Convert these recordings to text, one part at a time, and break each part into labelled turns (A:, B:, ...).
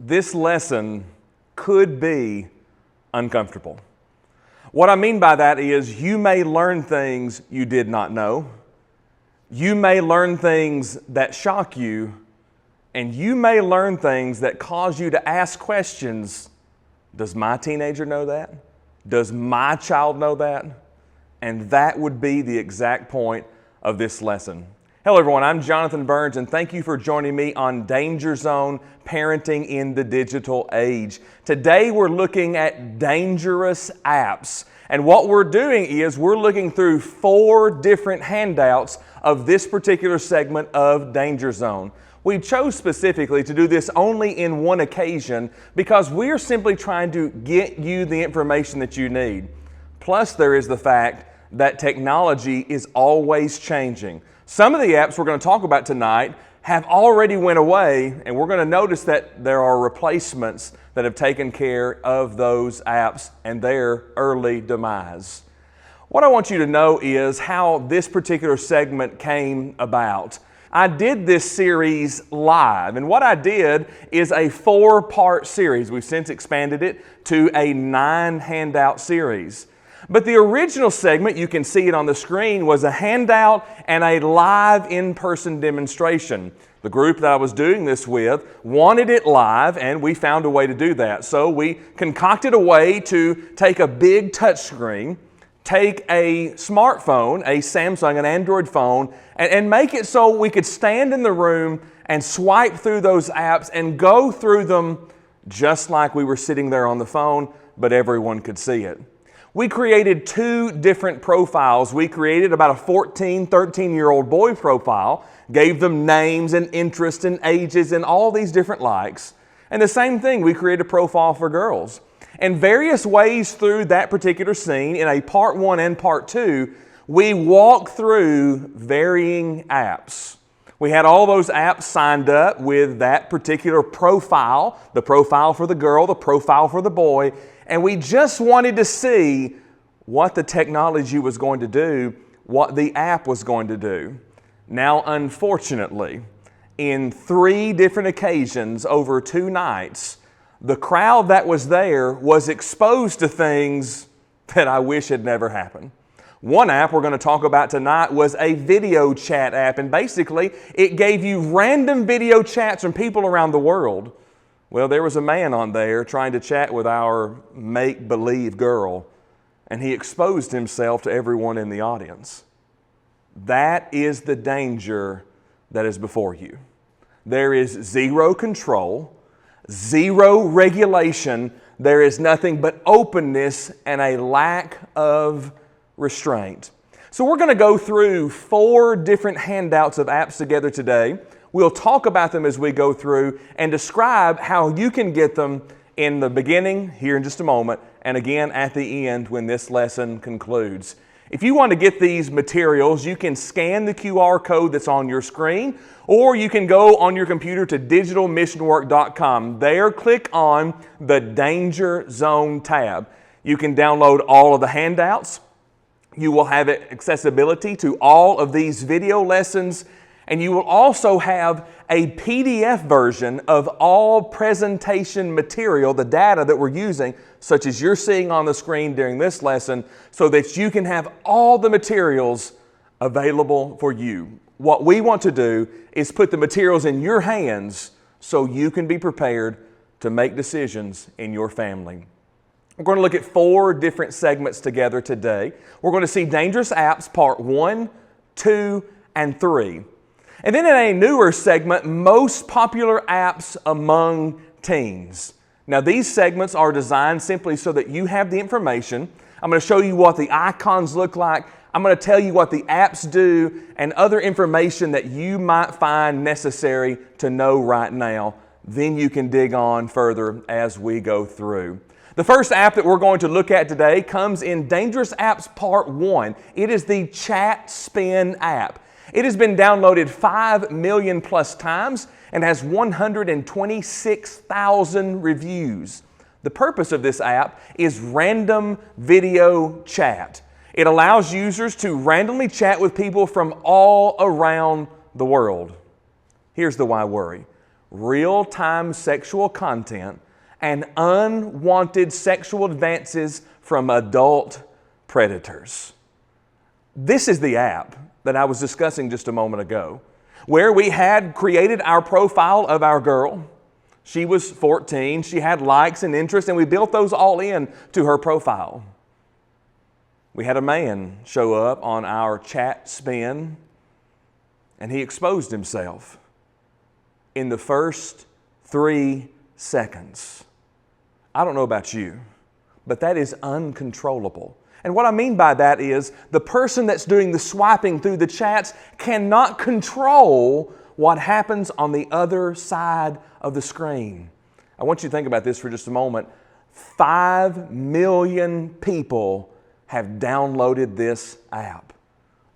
A: this lesson could be uncomfortable. What I mean by that is you may learn things you did not know. You may learn things that shock you, and you may learn things that cause you to ask questions. Does my teenager know that? Does my child know that? And that would be the exact point of this lesson. Hello everyone, I'm Jonathan Burns, and thank you for joining me on Danger Zone, Parenting in the Digital Age. Today we're looking at dangerous apps. And what we're doing is we're looking through 4 different handouts of this particular segment of Danger Zone. We chose specifically to do this only in one occasion because we're simply trying to get you the information that you need. Plus there is the fact that technology is always changing. Some of the apps we're going to talk about tonight have already went away, and we're going to notice that there are replacements that have taken care of those apps and their early demise. What I want you to know is how this particular segment came about. I did this series live, and what I did is a 4-part series. We've since expanded it to a 9-handout series. But the original segment, you can see it on the screen, was a handout and a live in-person demonstration. The group that I was doing this with wanted it live, and we found a way to do that. So we concocted a way to take a big touchscreen, take a smartphone, a Samsung, an Android phone, and make it so we could stand in the room and swipe through those apps and go through them just like we were sitting there on the phone, but everyone could see it. We created 2 different profiles. We created about a 14, 13-year-old boy profile, gave them names and interests and ages and all these different likes. And the same thing, we created a profile for girls. And various ways through that particular scene, in a part 1 and part 2, we walk through varying apps. We had all those apps signed up with that particular profile, the profile for the girl, the profile for the boy, and we just wanted to see what the technology was going to do, what the app was going to do. Now, unfortunately, in 3 different occasions over 2 nights, the crowd that was there was exposed to things that I wish had never happened. One app we're going to talk about tonight was a video chat app, and basically it gave you random video chats from people around the world. Well, there was a man on there trying to chat with our make-believe girl, and he exposed himself to everyone in the audience. That is the danger that is before you. There is 0 control, 0 regulation. There is nothing but openness and a lack of restraint. So we're going to go through 4 different handouts of apps together today. We'll talk about them as we go through and describe how you can get them in the beginning, here in just a moment, and again at the end when this lesson concludes. If you want to get these materials, you can scan the QR code that's on your screen, or you can go on your computer to digitalmissionwork.com. There, click on the Danger Zone tab. You can download all of the handouts. You will have accessibility to all of these video lessons, and you will also have a PDF version of all presentation material, the data that we're using, such as you're seeing on the screen during this lesson, so that you can have all the materials available for you. What we want to do is put the materials in your hands so you can be prepared to make decisions in your family. We're going to look at 4 different segments together today. We're going to see dangerous apps, part 1, 2, and 3. And then in a newer segment, most popular apps among teens. Now these segments are designed simply so that you have the information. I'm going to show you what the icons look like. I'm going to tell you what the apps do and other information that you might find necessary to know right now. Then you can dig on further as we go through. The first app that we're going to look at today comes in Dangerous Apps Part 1. It is the Chat Spin app. It has been downloaded 5 million plus times and has 126,000 reviews. The purpose of this app is random video chat. It allows users to randomly chat with people from all around the world. Here's the why worry. real-time sexual content and unwanted sexual advances from adult predators. This is the app that I was discussing just a moment ago, where we had created our profile of our girl. She was 14, she had likes and interests, and we built those all in to her profile. We had a man show up on our chat spin, and he exposed himself in the first 3 seconds. I don't know about you, but that is uncontrollable. And what I mean by that is the person that's doing the swiping through the chats cannot control what happens on the other side of the screen. I want you to think about this for just a moment. 5 million people have downloaded this app.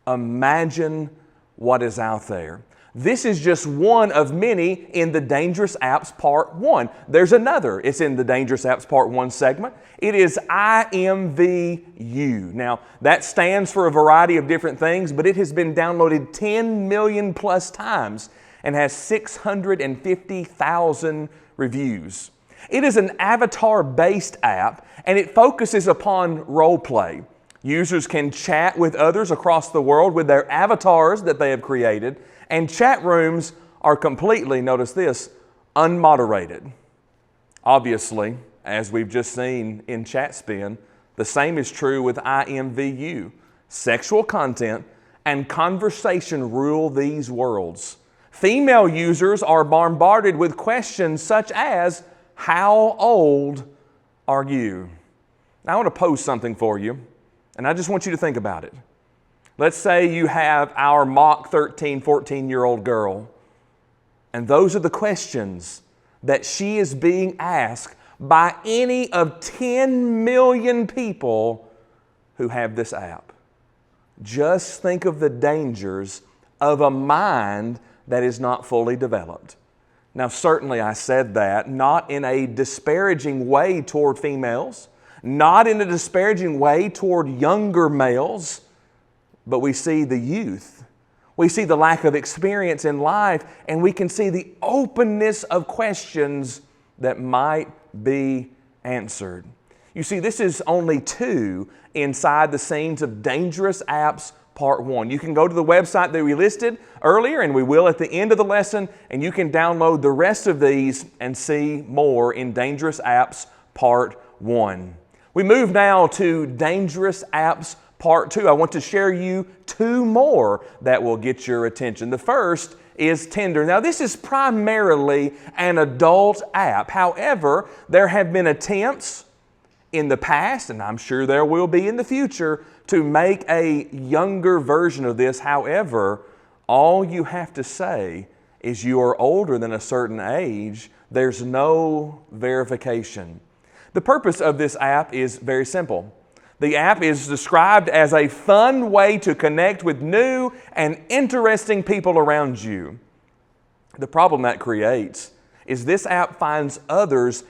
A: Imagine what is out there. This is just one of many in the Dangerous Apps Part 1. There's another. It's in the Dangerous Apps Part 1 segment. It is IMVU. Now, that stands for a variety of different things, but it has been downloaded 10 million plus times and has 650,000 reviews. It is an avatar-based app, and it focuses upon role play. Users can chat with others across the world with their avatars that they have created, and chat rooms are completely, notice this, unmoderated. Obviously, as we've just seen in ChatSpin, the same is true with IMVU. Sexual content and conversation rule these worlds. Female users are bombarded with questions such as, how old are you? Now, I want to pose something for you, and I just want you to think about it. Let's say you have our mock 13, 14-year-old girl, and those are the questions that she is being asked by any of 10 million people who have this app. Just think of the dangers of a mind that is not fully developed. Now, certainly I said that not in a disparaging way toward females, not in a disparaging way toward younger males, but we see the youth. We see the lack of experience in life, and we can see the openness of questions that might be answered. You see, this is only 2 inside the scenes of Dangerous Apps Part 1. You can go to the website that we listed earlier, and we will at the end of the lesson, and you can download the rest of these and see more in Dangerous Apps Part 1. We move now to Dangerous Apps Part 2. I want to share you 2 more that will get your attention. The first is Tinder. Now, this is primarily an adult app. However, there have been attempts in the past, and I'm sure there will be in the future, to make a younger version of this. However, all you have to say is you are older than a certain age. There's no verification. The purpose of this app is very simple. The app is described as a fun way to connect with new and interesting people around you. The problem that creates is this app finds others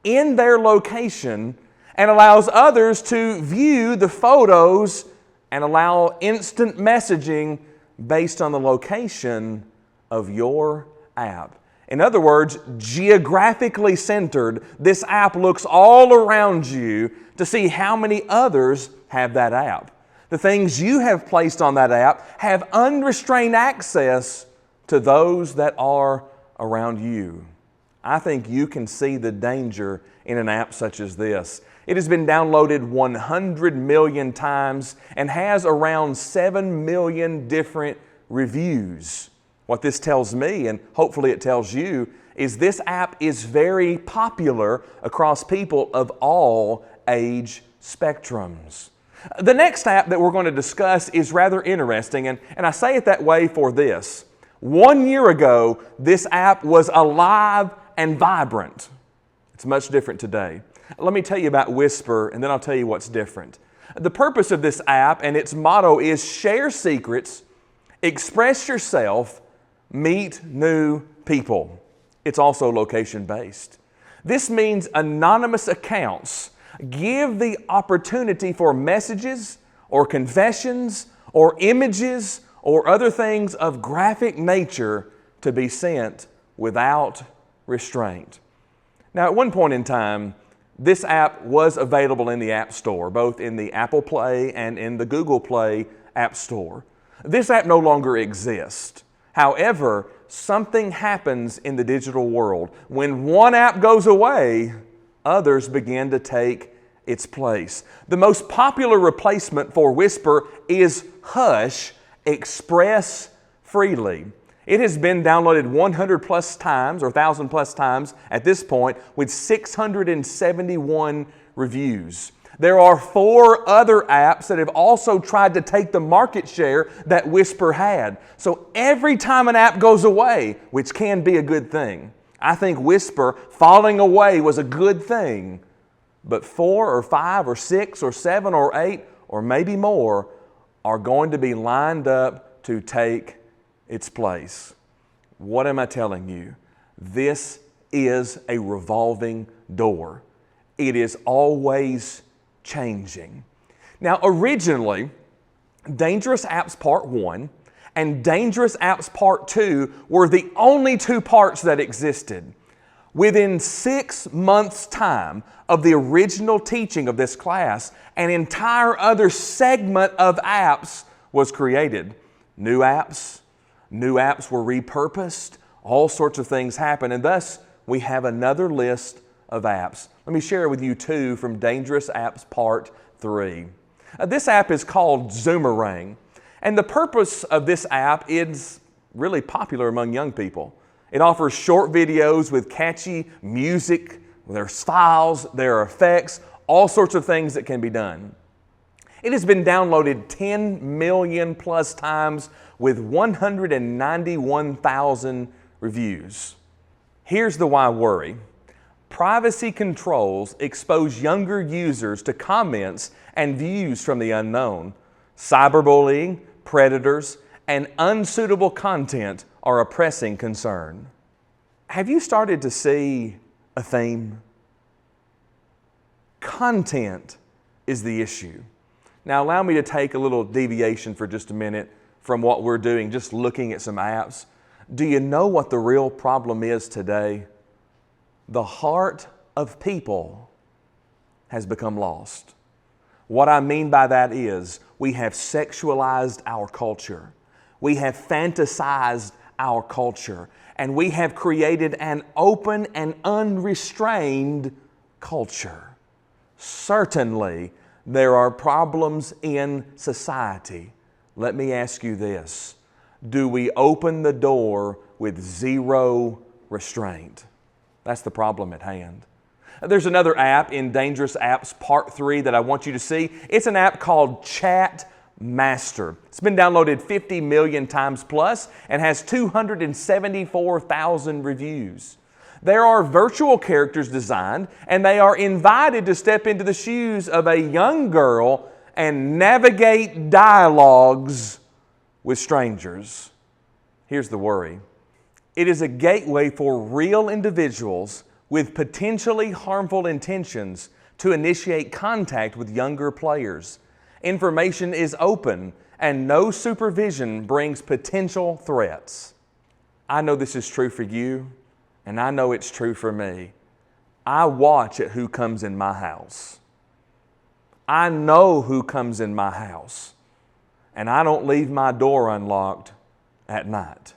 A: in their location and allows others to view the photos and allow instant messaging based on the location of your app. In other words, geographically centered, this app looks all around you to see how many others have that app. The things you have placed on that app have unrestrained access to those that are around you. I think you can see the danger in an app such as this. It has been downloaded 100 million times and has around 7 million different reviews. What this tells me, and hopefully it tells you, is this app is very popular across people of all age spectrums. The next app that we're going to discuss is rather interesting, and I say it that way for this. 1 year ago, this app was alive and vibrant. It's much different today. Let me tell you about Whisper, and then I'll tell you what's different. The purpose of this app and its motto is share secrets, express yourself, meet new people. It's also location-based. This means anonymous accounts give the opportunity for messages or confessions or images or other things of graphic nature to be sent without restraint. Now, at one point in time, this app was available in the App Store, both in the Apple Play and in the Google Play App Store. This app no longer exists. However, something happens in the digital world. When one app goes away, others begin to take its place. The most popular replacement for Whisper is Hush, Express Freely. It has been downloaded 100 plus times or 1,000 plus times at this point with 671 reviews. There are 4 other apps that have also tried to take the market share that Whisper had. So every time an app goes away, which can be a good thing, I think Whisper falling away was a good thing. But 4 or 5 or 6 or 7 or 8 or maybe more are going to be lined up to take its place. What am I telling you? This is a revolving door. It is always changing. Now, originally, Dangerous Apps Part 1 and Dangerous Apps Part 2 were the only 2 parts that existed. Within 6 months' time of the original teaching of this class, an entire other segment of apps was created. New apps were repurposed, all sorts of things happened, and thus we have another list of apps. Let me share with you 2 from Dangerous Apps Part 3. This app is called Zoomerang, and the purpose of this app is really popular among young people. It offers short videos with catchy music, there's files, there are effects, all sorts of things that can be done. It has been downloaded 10 million plus times with 191,000 reviews. Here's the why worry. Privacy controls expose younger users to comments and views from the unknown. Cyberbullying, predators, and unsuitable content are a pressing concern. Have you started to see a theme? Content is the issue. Now, allow me to take a little deviation for just a minute from what we're doing, just looking at some apps. Do you know what the real problem is today? The heart of people has become lost. What I mean by that is we have sexualized our culture. We have fantasized our culture. And we have created an open and unrestrained culture. Certainly, there are problems in society. Let me ask you this. Do we open the door with zero restraint? That's the problem at hand. There's another app in Dangerous Apps Part 3 that I want you to see. It's an app called Chat Master. It's been downloaded 50 million times plus and has 274,000 reviews. There are virtual characters designed, and they are invited to step into the shoes of a young girl and navigate dialogues with strangers. Here's the worry. It is a gateway for real individuals with potentially harmful intentions to initiate contact with younger players. Information is open, and no supervision brings potential threats. I know this is true for you, and I know it's true for me. I watch at who comes in my house. I know who comes in my house, and I don't leave my door unlocked at night.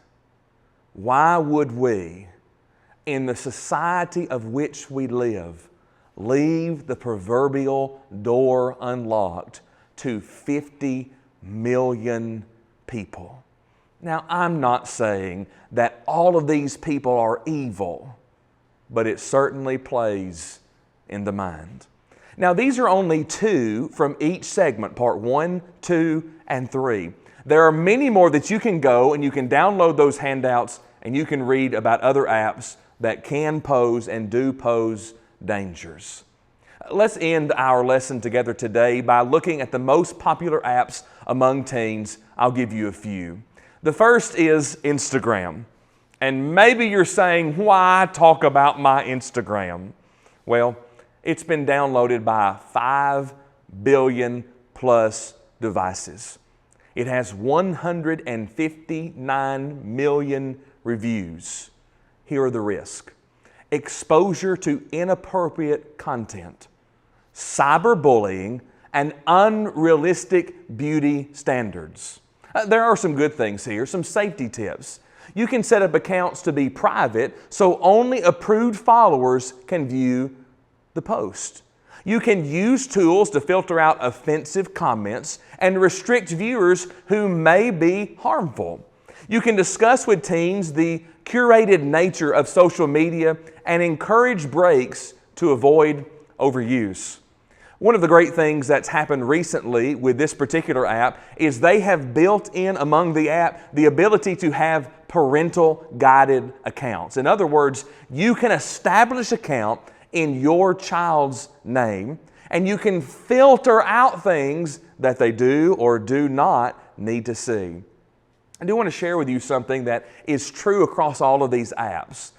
A: Why would we, in the society of which we live, leave the proverbial door unlocked to 50 million people? Now, I'm not saying that all of these people are evil, but it certainly plays in the mind. Now, these are only 2 from each segment, part 1, 2, and 3. There are many more that you can go and you can download those handouts and you can read about other apps that can pose and do pose dangers. Let's end our lesson together today by looking at the most popular apps among teens. I'll give you a few. The first is Instagram. And maybe you're saying, why talk about my Instagram? Well, it's been downloaded by 5 billion plus devices. It has 159 million reviews. Here are the risks: exposure to inappropriate content, cyberbullying, and unrealistic beauty standards. There are some good things here, some safety tips. You can set up accounts to be private so only approved followers can view the post. You can use tools to filter out offensive comments and restrict viewers who may be harmful. You can discuss with teens the curated nature of social media and encourage breaks to avoid overuse. One of the great things that's happened recently with this particular app is they have built in among the app the ability to have parental guided accounts. In other words, you can establish an account in your child's name and you can filter out things that they do or do not need to see. I do want to share with you something that is true across all of these apps.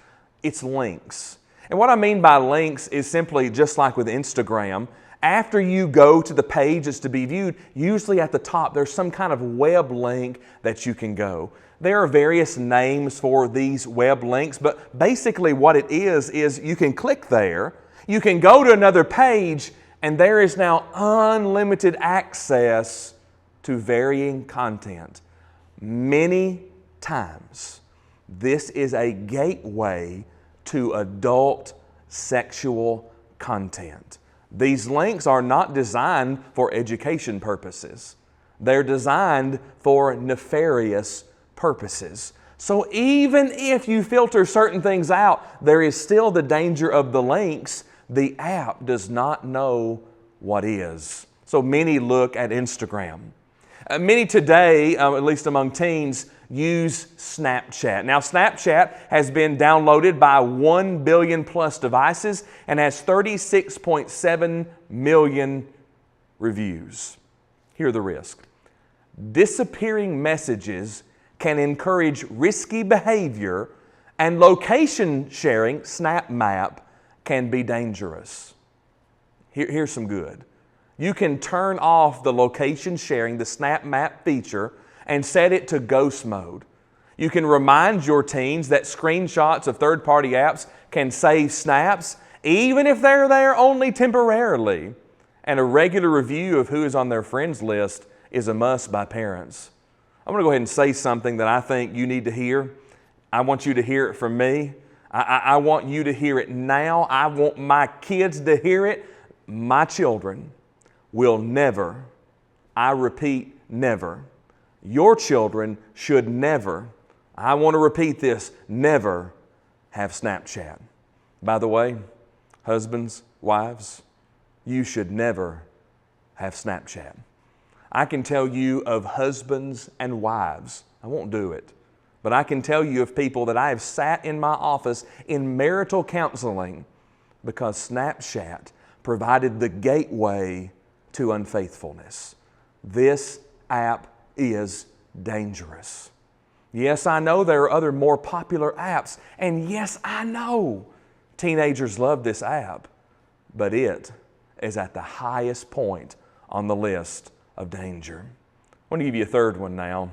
A: It's links. And what I mean by links is simply just like with Instagram. After you go to the page that's to be viewed, usually at the top there's some kind of web link that you can go. There are various names for these web links, but basically what it is you can click there, you can go to another page, and there is now unlimited access to varying content. Many times, this is a gateway to adult sexual content. These links are not designed for education purposes. They're designed for nefarious purposes. So even if you filter certain things out, there is still the danger of the links. The app does not know what is. So many look at Instagram. Many today, at least among teens, use Snapchat. Now, Snapchat has been downloaded by 1 billion plus devices and has 36.7 million reviews. Here are the risks. Disappearing messages can encourage risky behavior, and location sharing, Snap Map, can be dangerous. Here's some good. You can turn off the location sharing, the Snap Map feature, and set it to ghost mode. You can remind your teens that screenshots of third-party apps can save snaps, even if they're there only temporarily. And a regular review of who is on their friends list is a must by parents. I'm going to go ahead and say something that I think you need to hear. I want you to hear it from me. I want you to hear it now. I want my kids to hear it. My children will never, I repeat, never. Your children should never, I want to repeat this, never have Snapchat. By the way, husbands, wives, you should never have Snapchat. I can tell you of husbands and wives, I won't do it, but I can tell you of people that I have sat in my office in marital counseling because Snapchat provided the gateway to unfaithfulness. This app is dangerous. Yes, I know there are other more popular apps, and yes, I know teenagers love this app, but it is at the highest point on the list of danger. I want to give you a third one now.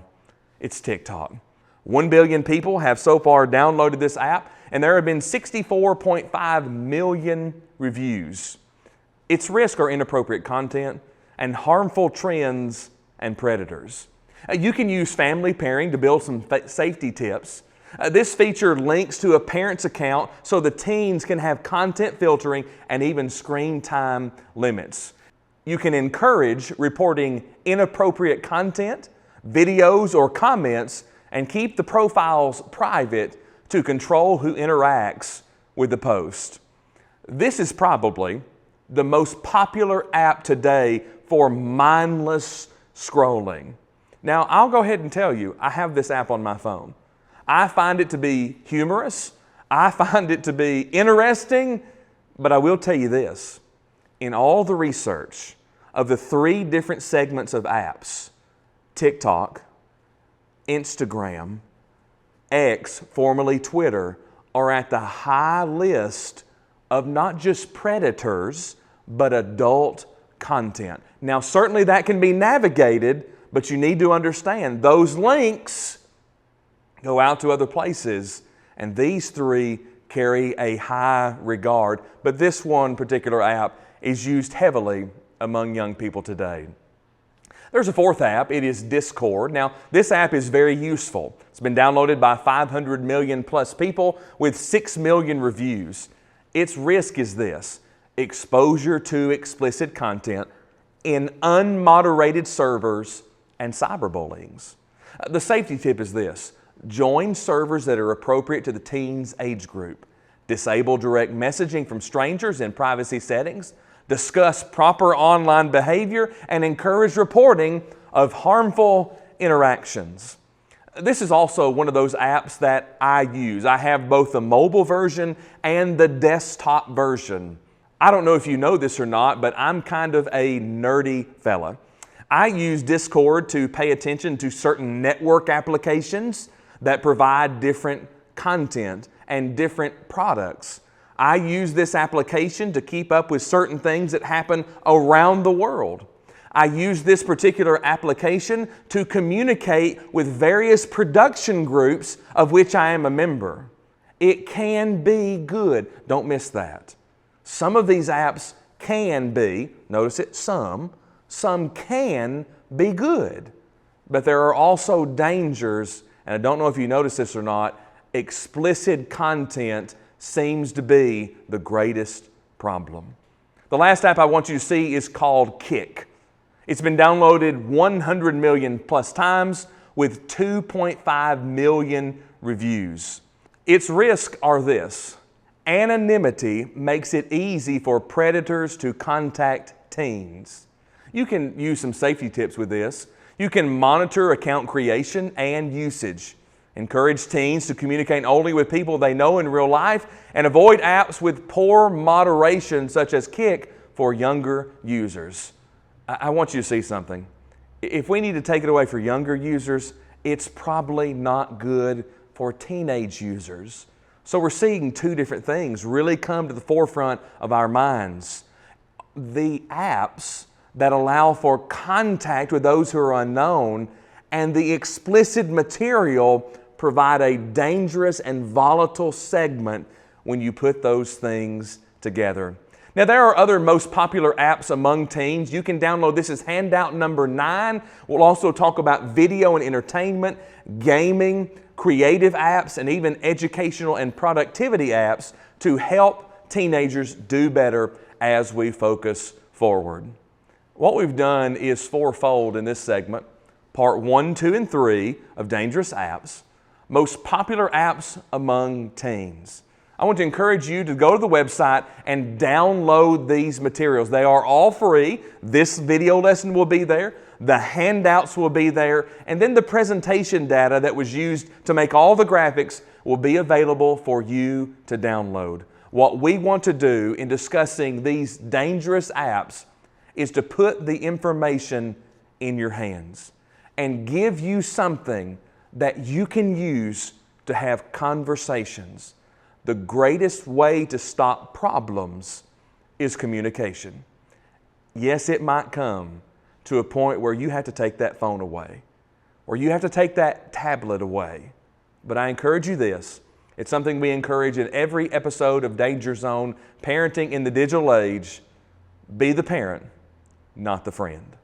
A: It's TikTok. 1 billion people have so far downloaded this app, and there have been 64.5 million reviews. Its risks are inappropriate content and harmful trends and predators. You can use family pairing to build some safety tips. This feature links to a parent's account so the teens can have content filtering and even screen time limits. You can encourage reporting inappropriate content, videos, or comments, and keep the profiles private to control who interacts with the post. This is probably the most popular app today for mindless scrolling. Now, I'll go ahead and tell you, I have this app on my phone. I find it to be humorous. I find it to be interesting, but I will tell you this. In all the research of the 3 different segments of apps, TikTok, Instagram, X, formerly Twitter, are at the high list of not just predators, but adult content. Now, certainly that can be navigated, but you need to understand those links go out to other places And these three carry a high regard, but this one particular app is used heavily among young people today. There's a fourth app. It is Discord. Now, this app is very useful. It's been downloaded by 500 million plus people with 6 million reviews. Its risk is this: exposure to explicit content in unmoderated servers and cyberbullying. The safety tip is this: join servers that are appropriate to the teen's age group. Disable direct messaging from strangers in privacy settings. Discuss proper online behavior and encourage reporting of harmful interactions. This is also one of those apps that I use. I have both the mobile version and the desktop version. I don't know if you know this or not, but I'm kind of a nerdy fella. I use Discord to pay attention to certain network applications that provide different content and different products. I use this application to keep up with certain things that happen around the world. I use this particular application to communicate with various production groups of which I am a member. It can be good. Don't miss that. Some of these apps can be, notice it, some can be good. But there are also dangers, and I don't know if you notice this or not, explicit content seems to be the greatest problem. The last app I want you to see is called Kick. It's been downloaded 100 million plus times with 2.5 million reviews. Its risks are this: anonymity makes it easy for predators to contact teens. You can use some safety tips with this. You can monitor account creation and usage. Encourage teens to communicate only with people they know in real life, and avoid apps with poor moderation such as Kick for younger users. I want you to see something. If we need to take it away for younger users, it's probably not good for teenage users. So we're seeing two different things really come to the forefront of our minds. The apps that allow for contact with those who are unknown and the explicit material provide a dangerous and volatile segment when you put those things together. Now, there are other most popular apps among teens. You can download this as handout number 9. We'll also talk about video and entertainment, gaming, creative apps, and even educational and productivity apps to help teenagers do better as we focus forward. What we've done is fourfold in this segment: part 1, 2, and 3 of Dangerous Apps, most popular apps among teens. I want to encourage you to go to the website and download these materials. They are all free. This video lesson will be there. The handouts will be there. And then the presentation data that was used to make all the graphics will be available for you to download. What we want to do in discussing these dangerous apps is to put the information in your hands and give you something that you can use to have conversations. The greatest way to stop problems is communication. Yes, it might come to a point where you have to take that phone away, or you have to take that tablet away. But I encourage you this. It's something we encourage in every episode of Danger Zone, Parenting in the Digital Age. Be the parent, not the friend.